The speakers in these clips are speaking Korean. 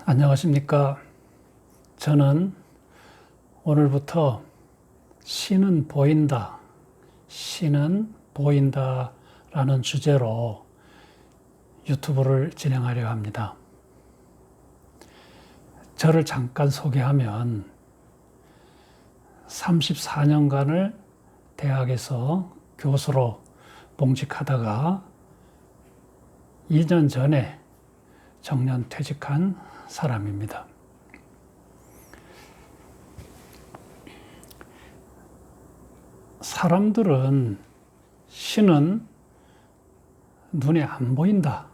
안녕하십니까. 저는 오늘부터 신은 보인다, 신은 보인다 라는 주제로 유튜브를 진행하려 합니다. 저를 잠깐 소개하면 34년간을 대학에서 교수로 봉직하다가 2년 전에 정년 퇴직한 사람입니다. 사람들은 신은 눈에 안 보인다.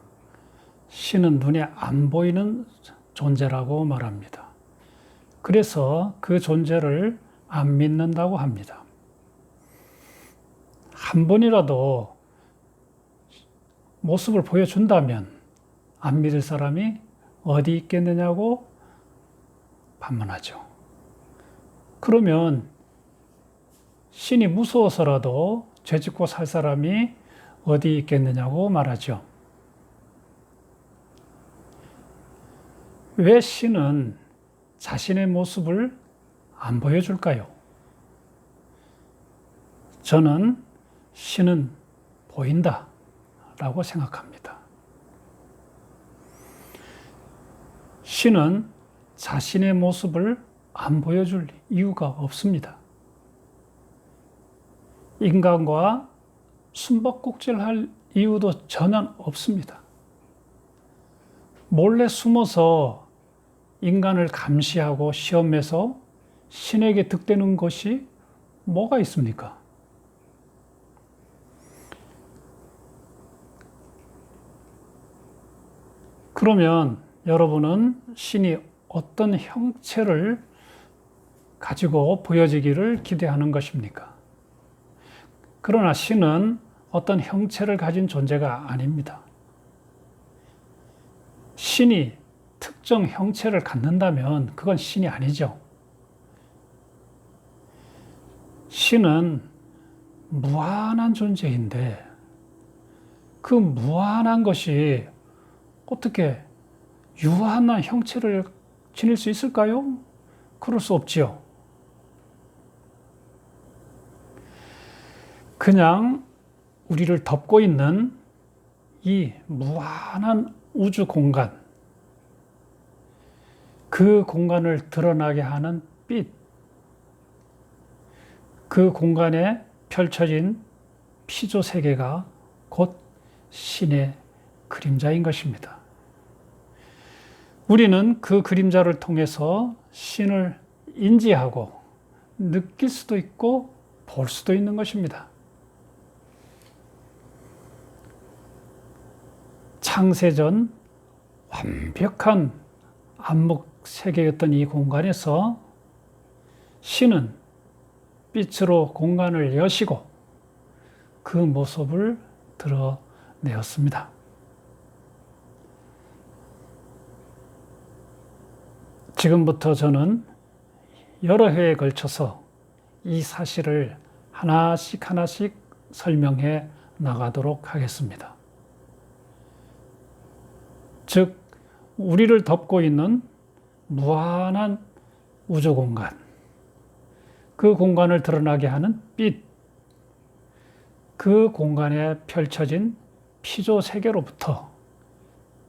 신은 눈에 안 보이는 존재라고 말합니다. 그래서 그 존재를 안 믿는다고 합니다. 한 번이라도 모습을 보여준다면 안 믿을 사람이 어디 있겠느냐고 반문하죠. 그러면 신이 무서워서라도 죄 짓고 살 사람이 어디 있겠느냐고 말하죠. 왜 신은 자신의 모습을 안 보여줄까요? 저는 신은 보인다 라고 생각합니다. 신은 자신의 모습을 안 보여줄 이유가 없습니다. 인간과 숨바꼭질할 이유도 전혀 없습니다. 몰래 숨어서 인간을 감시하고 시험해서 신에게 득되는 것이 뭐가 있습니까? 그러면 여러분은 신이 어떤 형체를 가지고 보여지기를 기대하는 것입니까? 그러나 신은 어떤 형체를 가진 존재가 아닙니다. 신이 특정 형체를 갖는다면 그건 신이 아니죠. 신은 무한한 존재인데 그 무한한 것이 어떻게 유한한 형체를 지닐 수 있을까요? 그럴 수 없지요. 그냥 우리를 덮고 있는 이 무한한 우주 공간, 그 공간을 드러나게 하는 빛, 그 공간에 펼쳐진 피조 세계가 곧 신의 그림자인 것입니다. 우리는 그 그림자를 통해서 신을 인지하고 느낄 수도 있고 볼 수도 있는 것입니다. 창세전 완벽한 암묵 세계였던 이 공간에서 신은 빛으로 공간을 여시고 그 모습을 드러내었습니다. 지금부터 저는 여러 회에 걸쳐서 이 사실을 하나씩 설명해 나가도록 하겠습니다. 즉, 우리를 덮고 있는 무한한 우주 공간, 그 공간을 드러나게 하는 빛, 그 공간에 펼쳐진 피조 세계로부터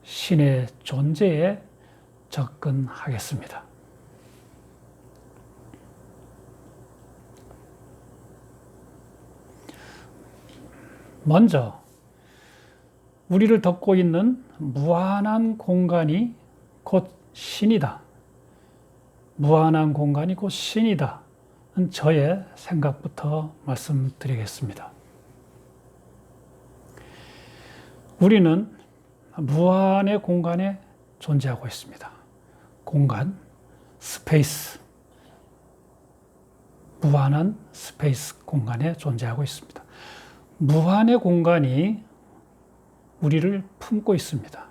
신의 존재에 접근하겠습니다. 먼저 우리를 덮고 있는 무한한 공간이 곧 신이다. 무한한 공간이 곧 신이다. 는 저의 생각부터 말씀드리겠습니다. 우리는 무한의 공간에 존재하고 있습니다. 공간, 스페이스, 무한한 스페이스 공간에 존재하고 있습니다. 무한의 공간이 우리를 품고 있습니다.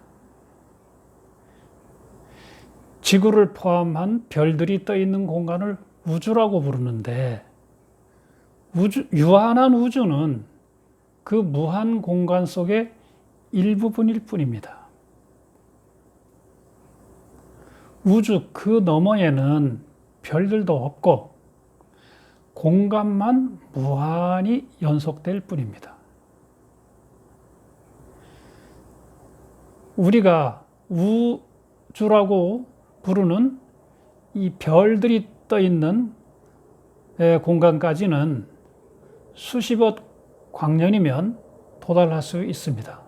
지구를 포함한 별들이 떠 있는 공간을 우주라고 부르는데 유한한 우주는 그 무한 공간 속의 일부분일 뿐입니다. 우주 그 너머에는 별들도 없고 공간만 무한히 연속될 뿐입니다. 우리가 우주라고 부르는 이 별들이 떠 있는 공간까지는 수십억 광년이면 도달할 수 있습니다.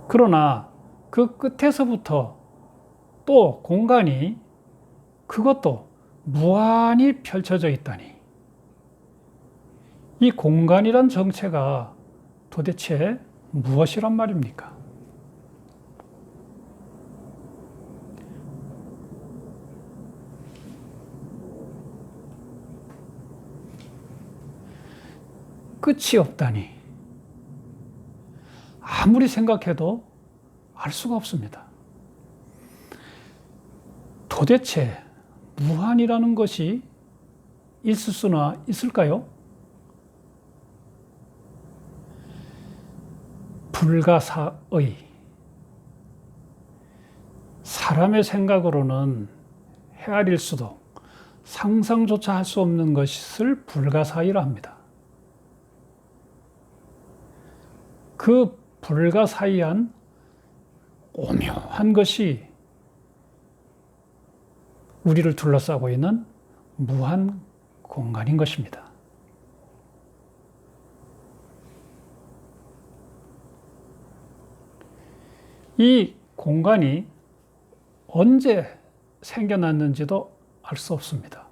그러나 그 끝에서부터 또 공간이 그것도 무한히 펼쳐져 있다니, 이 공간이란 정체가 도대체 무엇이란 말입니까? 끝이 없다니, 아무리 생각해도 알 수가 없습니다. 도대체 무한이라는 것이 있을 수나 있을까요? 불가사의, 사람의 생각으로는 헤아릴 수도 상상조차 할 수 없는 것을 불가사의라 합니다. 그 불가사의한 오묘한 것이 우리를 둘러싸고 있는 무한 공간인 것입니다. 이 공간이 언제 생겨났는지도 알 수 없습니다.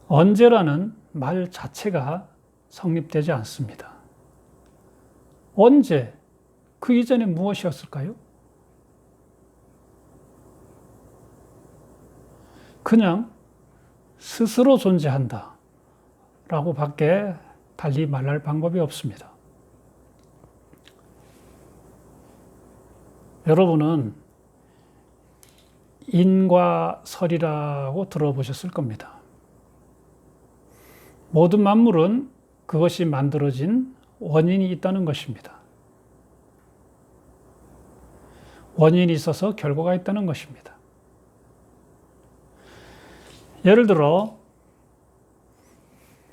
언제라는 말 자체가 성립되지 않습니다. 언제, 그 이전에 무엇이었을까요? 그냥 스스로 존재한다 라고 밖에 달리 말할 방법이 없습니다. 여러분은 인과설이라고 들어보셨을 겁니다. 모든 만물은 그것이 만들어진 원인이 있다는 것입니다. 원인이 있어서 결과가 있다는 것입니다. 예를 들어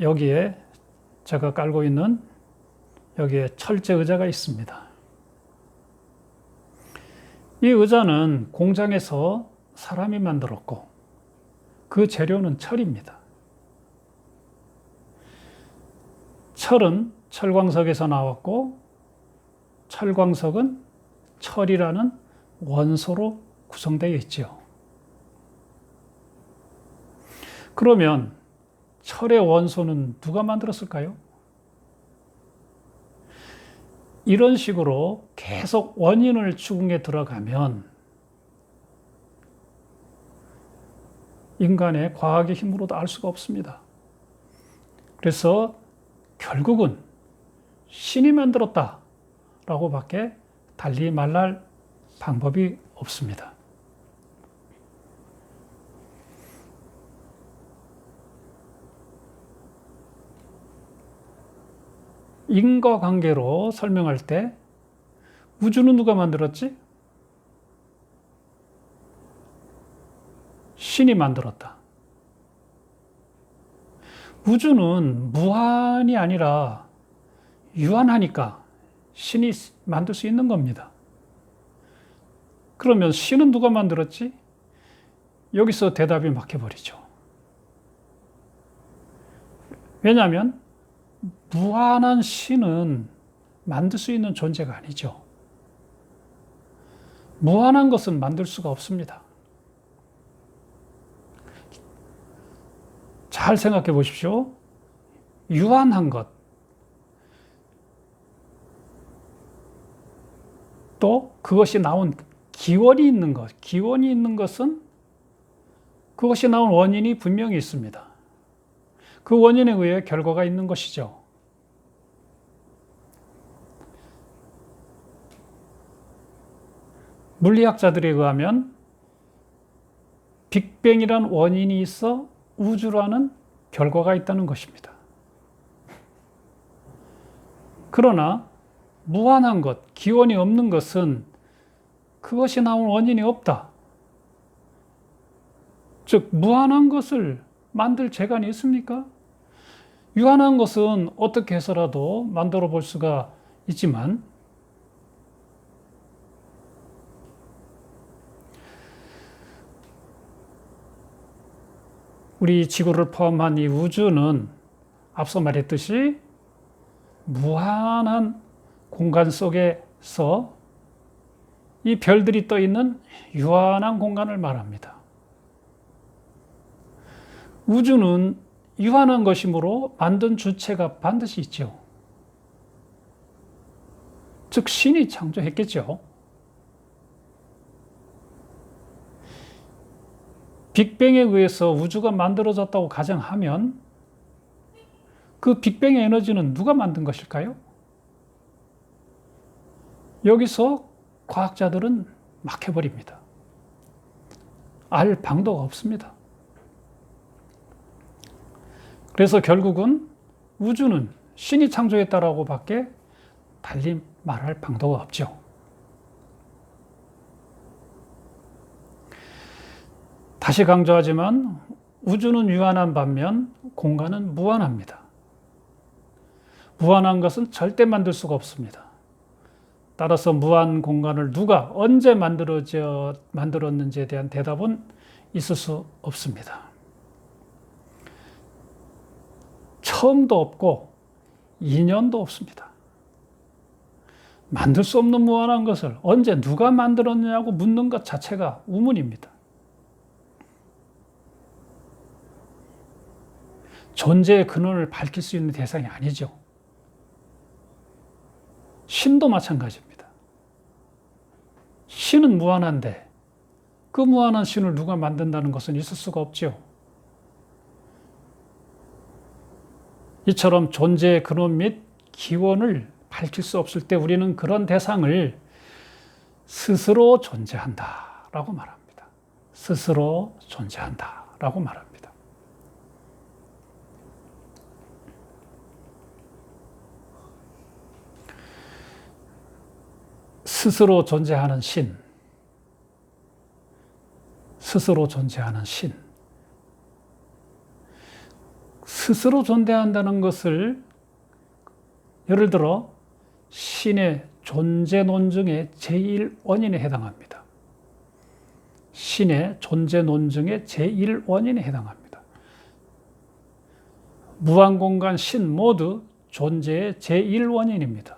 여기에 제가 깔고 있는 여기에 철제 의자가 있습니다. 이 의자는 공장에서 사람이 만들었고 그 재료는 철입니다. 철은 철광석에서 나왔고 철광석은 철이라는 원소로 구성되어 있지요. 그러면 철의 원소는 누가 만들었을까요? 이런 식으로 계속 원인을 추궁해 들어가면 인간의 과학의 힘으로도 알 수가 없습니다. 그래서 결국은 신이 만들었다 라고 밖에 달리 말할 방법이 없습니다. 인과관계로 설명할 때 우주는 누가 만들었지? 신이 만들었다. 우주는 무한이 아니라 유한하니까 신이 만들 수 있는 겁니다. 그러면 신은 누가 만들었지? 여기서 대답이 막혀버리죠. 왜냐하면 무한한 신은 만들 수 있는 존재가 아니죠. 무한한 것은 만들 수가 없습니다. 잘 생각해 보십시오. 유한한 것, 또 그것이 나온 기원이 있는 것, 기원이 있는 것은 그것이 나온 원인이 분명히 있습니다. 그 원인에 의해 결과가 있는 것이죠. 물리학자들에 의하면 빅뱅이란 원인이 있어 우주라는 결과가 있다는 것입니다. 그러나 무한한 것, 기원이 없는 것은 그것이 나온 원인이 없다. 즉 무한한 것을 만들 재간이 있습니까? 유한한 것은 어떻게 해서라도 만들어 볼 수가 있지만 우리 지구를 포함한 이 우주는 앞서 말했듯이 무한한 공간 속에서 이 별들이 떠 있는 유한한 공간을 말합니다. 우주는 유한한 것이므로 만든 주체가 반드시 있죠. 즉 신이 창조했겠죠. 빅뱅에 의해서 우주가 만들어졌다고 가정하면 그 빅뱅의 에너지는 누가 만든 것일까요? 여기서 과학자들은 막혀버립니다. 알 방도가 없습니다. 그래서 결국은 우주는 신이 창조했다라고 밖에 달리 말할 방도가 없죠. 다시 강조하지만 우주는 유한한 반면 공간은 무한합니다. 무한한 것은 절대 만들 수가 없습니다. 따라서 무한 공간을 누가 언제 만들었는지에 대한 대답은 있을 수 없습니다. 처음도 없고 인연도 없습니다. 만들 수 없는 무한한 것을 언제 누가 만들었냐고 묻는 것 자체가 우문입니다. 존재의 근원을 밝힐 수 있는 대상이 아니죠. 신도 마찬가지입니다. 신은 무한한데 그 무한한 신을 누가 만든다는 것은 있을 수가 없죠. 이처럼 존재의 근원 및 기원을 밝힐 수 없을 때 우리는 그런 대상을 스스로 존재한다라고 말합니다. 스스로 존재한다라고 말합니다. 스스로 존재하는 신, 스스로 존재하는 신. 스스로 존재한다는 것을 예를 들어 신의 존재 논증의 제1원인에 해당합니다. 신의 존재 논증의 제1원인에 해당합니다. 무한공간 신 모두 존재의 제1원인입니다.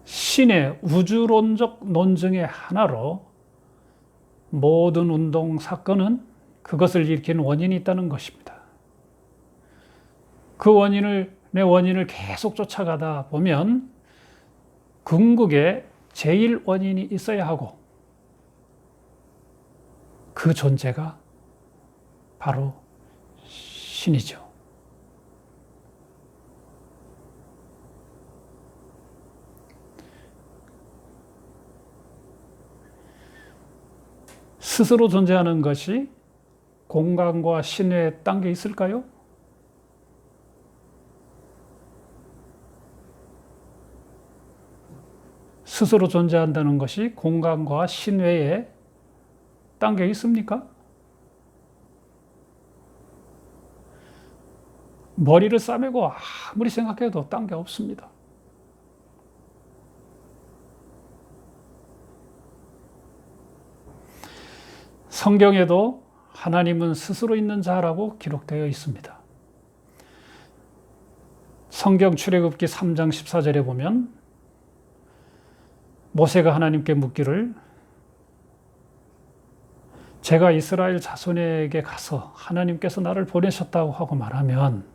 신의 우주론적 논증의 하나로 모든 운동 사건은 그것을 일으키는 원인이 있다는 것입니다. 그 내 원인을 계속 쫓아가다 보면 궁극에 제1원인이 있어야 하고 그 존재가 바로 신이죠. 스스로 존재하는 것이 공간과 신의 단계에 있을까요? 스스로 존재한다는 것이 공간과 신외의 단계에 있습니까? 머리를 싸매고 아무리 생각해도 단계 없습니다. 성경에도 하나님은 스스로 있는 자라고 기록되어 있습니다. 성경 출애굽기 3장 14절에 보면 모세가 하나님께 묻기를 제가 이스라엘 자손에게 가서 하나님께서 나를 보내셨다고 하고 말하면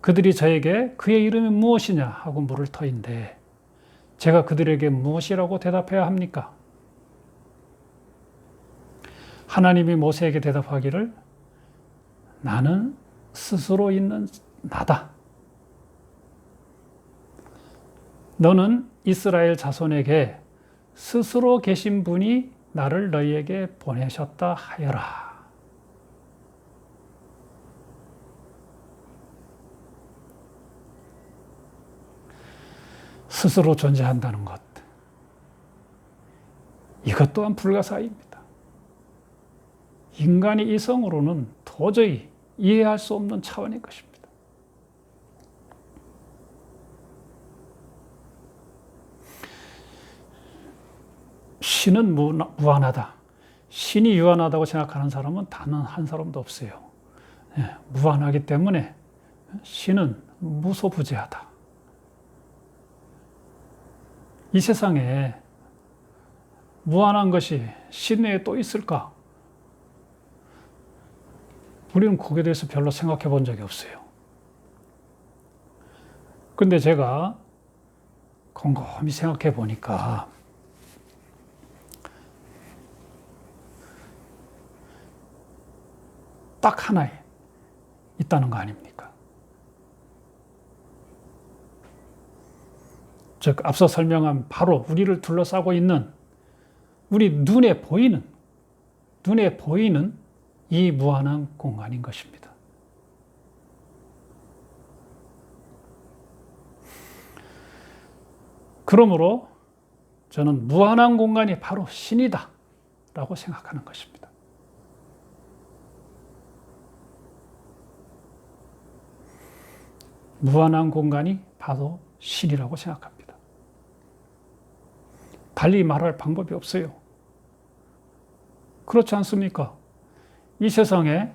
그들이 저에게 그의 이름이 무엇이냐 하고 물을 터인데 제가 그들에게 무엇이라고 대답해야 합니까? 하나님이 모세에게 대답하기를 나는 스스로 있는 나다. 너는 이스라엘 자손에게 스스로 계신 분이 나를 너희에게 보내셨다 하여라. 스스로 존재한다는 것. 이것 또한 불가사의입니다. 인간의 이성으로는 도저히 이해할 수 없는 차원인 것입니다. 신은 무한하다. 신이 유한하다고 생각하는 사람은 단 한 사람도 없어요. 무한하기 때문에 신은 무소부재하다. 이 세상에 무한한 것이 신 외에 또 있을까? 우리는 거기에 대해서 별로 생각해 본 적이 없어요. 근데 제가 곰곰이 생각해 보니까 딱 하나 있다는 거 아닙니까? 즉, 앞서 설명한 바로 우리를 둘러싸고 있는 우리 눈에 보이는 이 무한한 공간인 것입니다. 그러므로 저는 무한한 공간이 바로 신이다 라고 생각하는 것입니다. 무한한 공간이 바로 신이라고 생각합니다. 달리 말할 방법이 없어요. 그렇지 않습니까? 이 세상에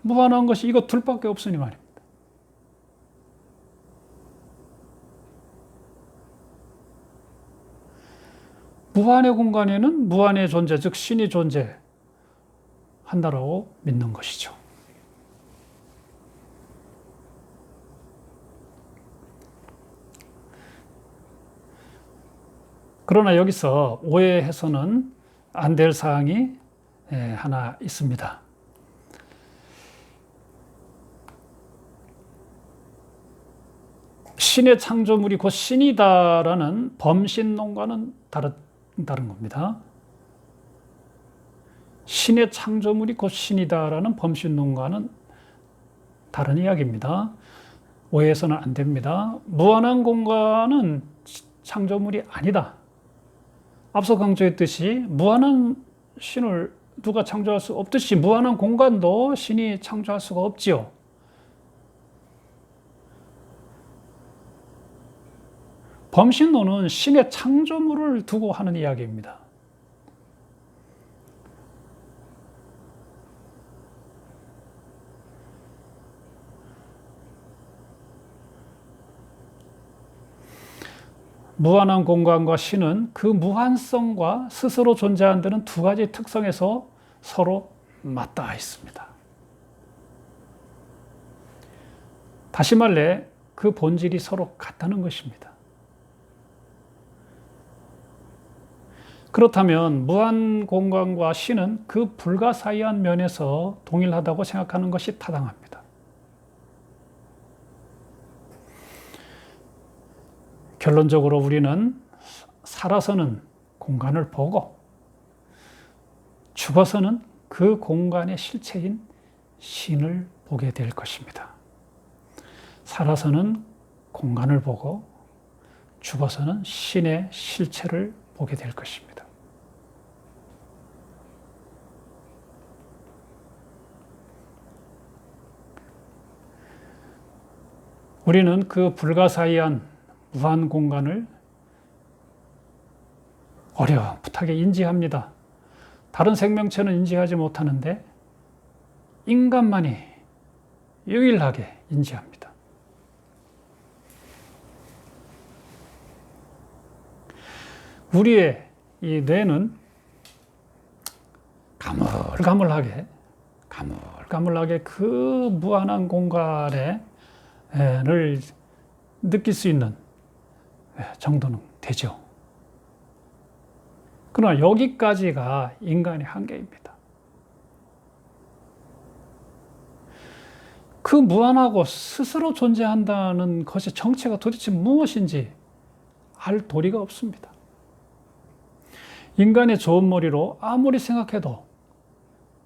무한한 것이 이것 둘밖에 없으니 말입니다. 무한의 공간에는 무한의 존재, 즉 신이 존재한다라고 믿는 것이죠. 그러나 여기서 오해해서는 안 될 사항이 하나 있습니다. 신의 창조물이 곧 신이다라는 범신론과는 다른 겁니다. 신의 창조물이 곧 신이다라는 범신론과는 다른 이야기입니다. 오해해서는 안 됩니다. 무한한 공간은 창조물이 아니다. 앞서 강조했듯이 무한한 신을 누가 창조할 수 없듯이 무한한 공간도 신이 창조할 수가 없지요. 범신론은 신의 창조물을 두고 하는 이야기입니다. 무한한 공간과 신은 그 무한성과 스스로 존재한다는 두 가지 특성에서 서로 맞닿아 있습니다. 다시 말해 그 본질이 서로 같다는 것입니다. 그렇다면 무한 공간과 신은 그 불가사의한 면에서 동일하다고 생각하는 것이 타당합니다. 결론적으로 우리는 살아서는 공간을 보고 죽어서는 그 공간의 실체인 신을 보게 될 것입니다. 살아서는 공간을 보고 죽어서는 신의 실체를 보게 될 것입니다. 우리는 그 불가사의한 무한 공간을 어렴풋하게 인지합니다. 다른 생명체는 인지하지 못하는데 인간만이 유일하게 인지합니다. 우리의 이 뇌는 가물가물하게 그 무한한 공간을 느낄 수 있는 정도는 되죠. 그러나 여기까지가 인간의 한계입니다. 그 무한하고 스스로 존재한다는 것의 정체가 도대체 무엇인지 알 도리가 없습니다. 인간의 좋은 머리로 아무리 생각해도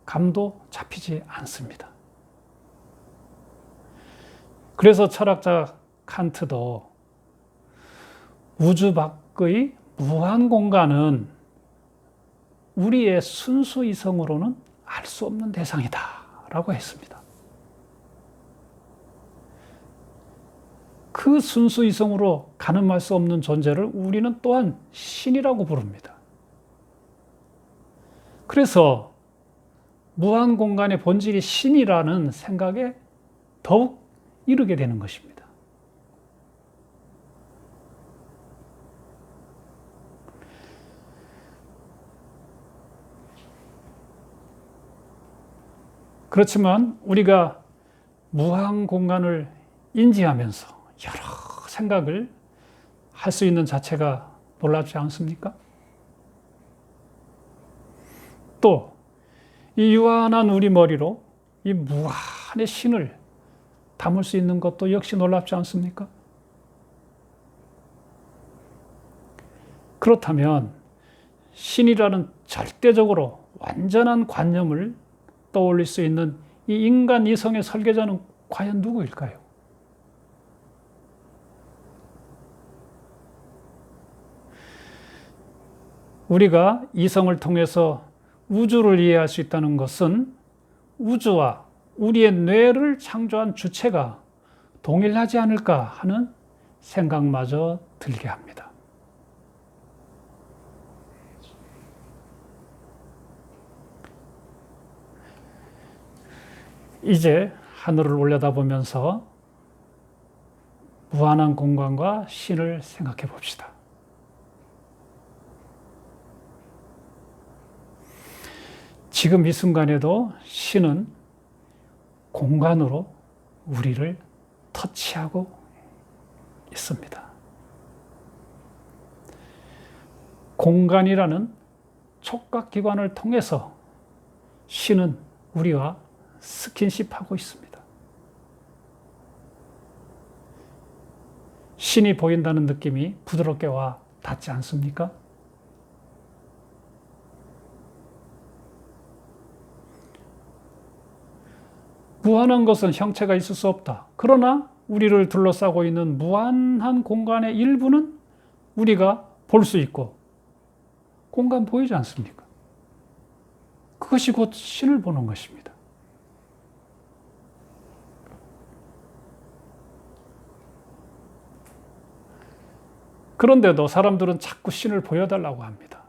감도 잡히지 않습니다. 그래서 철학자 칸트도 우주 밖의 무한 공간은 우리의 순수 이성으로는 알 수 없는 대상이다 라고 했습니다. 그 순수 이성으로 가늠할 수 없는 존재를 우리는 또한 신이라고 부릅니다. 그래서 무한 공간의 본질이 신이라는 생각에 더욱 이르게 되는 것입니다. 그렇지만 우리가 무한 공간을 인지하면서 여러 생각을 할 수 있는 자체가 놀랍지 않습니까? 또 이 유한한 우리 머리로 이 무한의 신을 담을 수 있는 것도 역시 놀랍지 않습니까? 그렇다면 신이라는 절대적으로 완전한 관념을 떠올릴 수 있는 이 인간 이성의 설계자는 과연 누구일까요? 우리가 이성을 통해서 우주를 이해할 수 있다는 것은 우주와 우리의 뇌를 창조한 주체가 동일하지 않을까 하는 생각마저 들게 합니다. 이제 하늘을 올려다보면서 무한한 공간과 신을 생각해 봅시다. 지금 이 순간에도 신은 공간으로 우리를 터치하고 있습니다. 공간이라는 촉각기관을 통해서 신은 우리와 스킨십하고 있습니다. 신이 보인다는 느낌이 부드럽게 와 닿지 않습니까? 무한한 것은 형체가 있을 수 없다. 그러나 우리를 둘러싸고 있는 무한한 공간의 일부는 우리가 볼 수 있고, 공간 보이지 않습니까? 그것이 곧 신을 보는 것입니다. 그런데도 사람들은 자꾸 신을 보여달라고 합니다.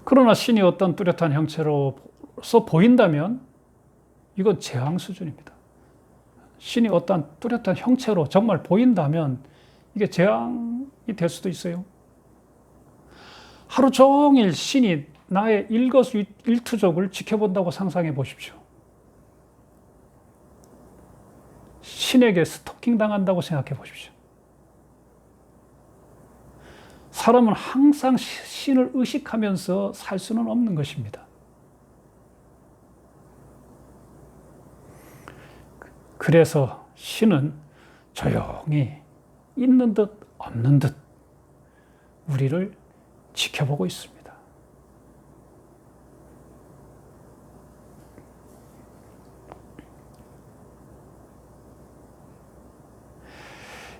그러나 신이 어떤 뚜렷한 형체로서 보인다면 이건 제왕 수준입니다. 신이 어떤 뚜렷한 형체로 정말 보인다면 이게 제왕이 될 수도 있어요. 하루 종일 신이 나의 일거수일투족을 지켜본다고 상상해 보십시오. 신에게 스토킹 당한다고 생각해 보십시오. 사람은 항상 신을 의식하면서 살 수는 없는 것입니다. 그래서 신은 조용히 있는 듯 없는 듯 우리를 지켜보고 있습니다.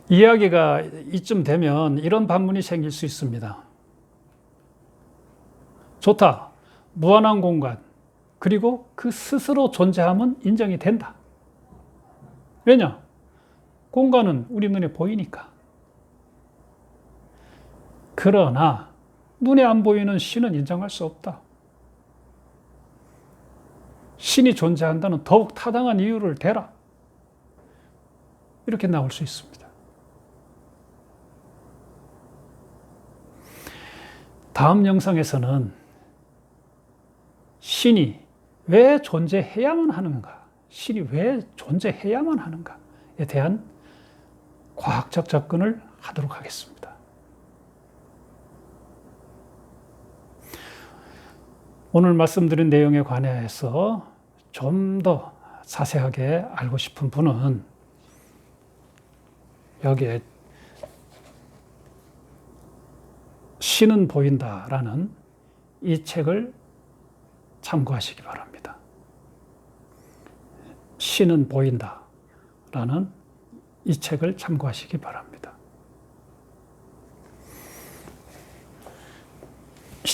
이야기가 이쯤 되면 이런 반문이 생길 수 있습니다. 좋다. 무한한 공간. 그리고 그 스스로 존재함은 인정이 된다. 왜냐? 공간은 우리 눈에 보이니까. 그러나 눈에 안 보이는 신은 인정할 수 없다. 신이 존재한다는 더욱 타당한 이유를 대라. 이렇게 나올 수 있습니다. 다음 영상에서는 신이 왜 존재해야만 하는가? 신이 왜 존재해야만 하는가에 대한 과학적 접근을 하도록 하겠습니다. 오늘 말씀드린 내용에 관해서 좀 더 자세하게 알고 싶은 분은 여기에 신은 보인다라는 이 책을 참고하시기 바랍니다. 신은 보인다라는 이 책을 참고하시기 바랍니다.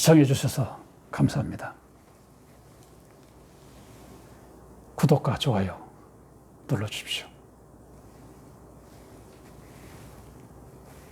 시청해 주셔서 감사합니다. 구독과 좋아요 눌러주십시오.